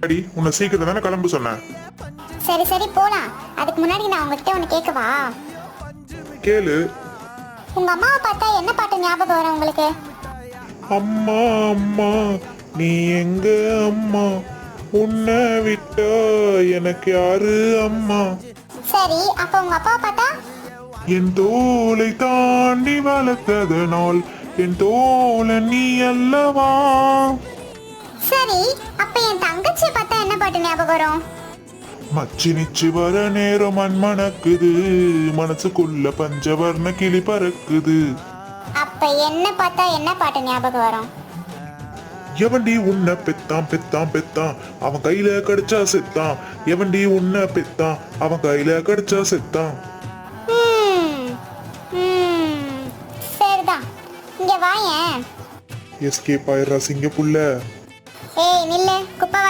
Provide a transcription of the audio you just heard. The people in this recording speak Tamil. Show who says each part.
Speaker 1: அடி உன்னை சீக்கிரம் தானே கிளம்பு சொன்னேன்.
Speaker 2: சரி சரி போலாம். அதுக்கு முன்னாடி நான் உங்ககிட்ட ஒன்று கேட்கவா?
Speaker 1: கேளு.
Speaker 2: உங்க அம்மாவை பார்த்தா என்ன பாட்டு ஞாபகம் வரும் உங்களுக்கு?
Speaker 1: அம்மா அம்மா நீ எங்க அம்மா, உன்னை விட்டா எனக்கு யாரு அம்மா.
Speaker 2: சரி, அப்ப உங்க அப்பாவை பார்த்தா?
Speaker 1: என் தோலை தாண்டி வளர்த்ததனால் என் தோல நீ அல்லவா.
Speaker 2: சரி, அப்ப என் தங்கச்சியை பார்த்தா என்ன பாட்டு ஞாபகம் வரும்?
Speaker 1: மச்சி நிச்சு வர நேரம் மண் மணக்குது, மனசுக்குள்ள பஞ்சவர்ண கிளி பறக்குது.
Speaker 2: அப்ப என்ன பார்த்தா என்ன பாட்டு ஞாபகம் வரும்?
Speaker 1: எவன்டி உன்னை பெத்தான் பெத்தான் பெத்தான், அவன் கையில கடிச்சா செத்தான். எவன்டி உன்னை பெத்தான், அவன் கையில கடிச்சா செத்தான்.
Speaker 2: சரிதான், இங்க வாயேன்.
Speaker 1: எஸ்கேப் ஆயிடுறா சிங்க புள்ள.
Speaker 2: ஏய் நில்லு குப்பவாளி.